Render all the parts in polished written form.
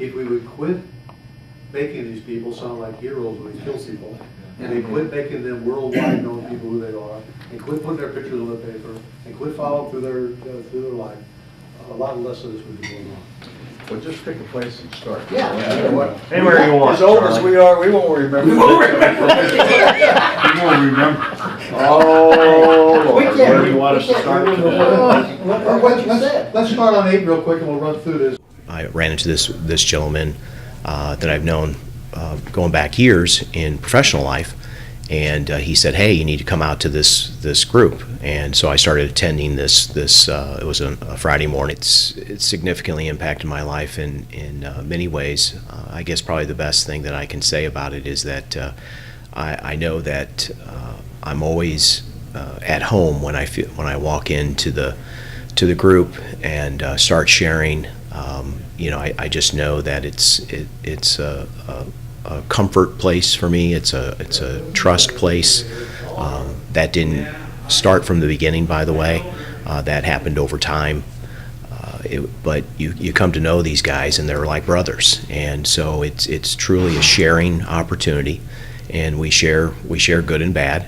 if we would quit making these people sound like heroes when they kill people, and they quit making them worldwide known people who they are, and quit putting their pictures on the paper, and quit following through their life, a lot less of this would be going on. Well, just pick a place and start. Yeah. Anywhere you want. As old as we are, we won't remember. We won't remember. You won't remember. Oh, We Lord, can't- where do you want us to start today? Let's start on 8 real quick, and we'll run through this. I ran into this gentleman that I've known going back years in professional life, and he said, "Hey, you need to come out to this group." And so I started attending this. It was a Friday morning. It significantly impacted my life in many ways. I guess probably the best thing that I can say about it is that I know that I'm always at home when I walk into the group and start sharing. I just know that it's a comfort place for me. It's a trust place. That didn't start from the beginning, by the way. That happened over time. But you come to know these guys, and they're like brothers. And so it's truly a sharing opportunity, and we share good and bad.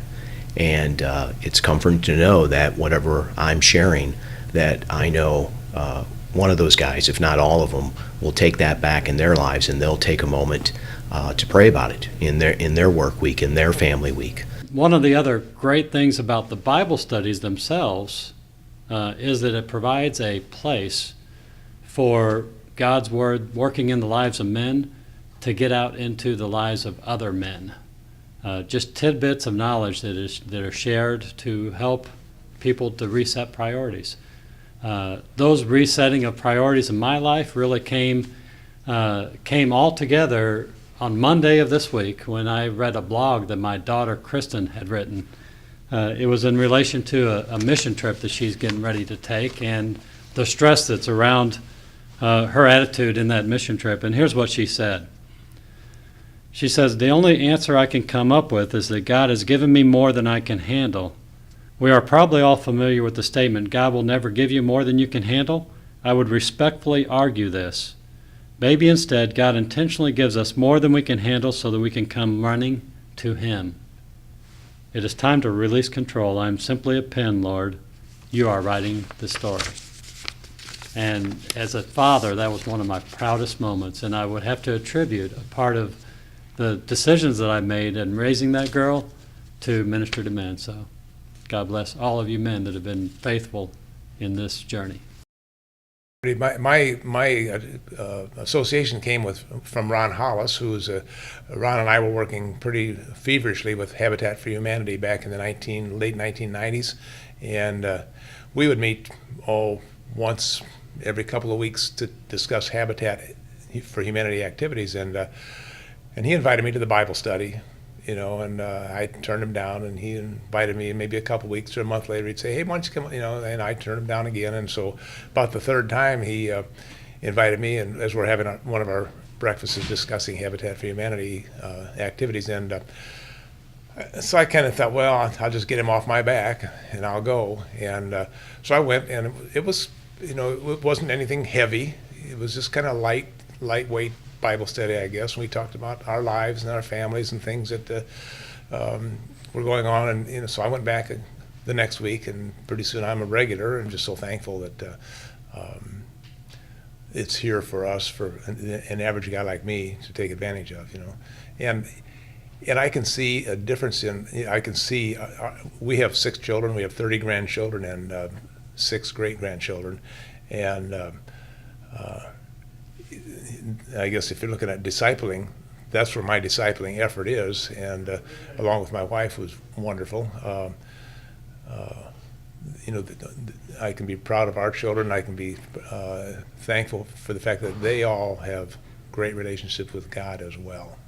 And it's comforting to know that whatever I'm sharing, that I know one of those guys, if not all of them, will take that back in their lives, and they'll take a moment to pray about it in their work week, in their family week. One of the other great things about the Bible studies themselves is that it provides a place for God's Word working in the lives of men to get out into the lives of other men. Just tidbits of knowledge that are shared to help people to reset priorities. Those resetting of priorities in my life really came all together on Monday of this week when I read a blog that my daughter Kristen had written. It was in relation to a mission trip that she's getting ready to take and the stress that's around her attitude in that mission trip. And here's what she said. She says, "The only answer I can come up with is that God has given me more than I can handle. We are probably all familiar with the statement, God will never give you more than you can handle. I would respectfully argue this. Maybe instead, God intentionally gives us more than we can handle so that we can come running to Him. It is time to release control. I am simply a pen, Lord. You are writing the story." And as a father, that was one of my proudest moments, and I would have to attribute a part of the decisions that I made in raising that girl to minister to men. So God bless all of you men that have been faithful in this journey. My association came from Ron Hollis, Ron and I were working pretty feverishly with Habitat for Humanity back in the late 1990s, and we would meet once every couple of weeks to discuss Habitat for Humanity activities, and he invited me to the Bible study. And I turned him down, and he invited me maybe a couple weeks or a month later. He'd say, "Hey, why don't you come?" And I turned him down again. And so about the third time, he invited me, and as we're having one of our breakfasts discussing Habitat for Humanity activities, and so I kind of thought, well, I'll just get him off my back, and I'll go. And so I went, and it was, it wasn't anything heavy. It was just kind of lightweight Bible study, I guess. We talked about our lives and our families and things that were going on, and so I went back the next week, and pretty soon I'm a regular, and just so thankful that it's here for us, for an average guy like me to take advantage of, and I can see a difference we have 6 children, we have 30 grandchildren, and 6 great grandchildren, and I guess if you're looking at discipling, that's where my discipling effort is, and along with my wife, who's wonderful. I can be proud of our children. I can be thankful for the fact that they all have great relationships with God as well.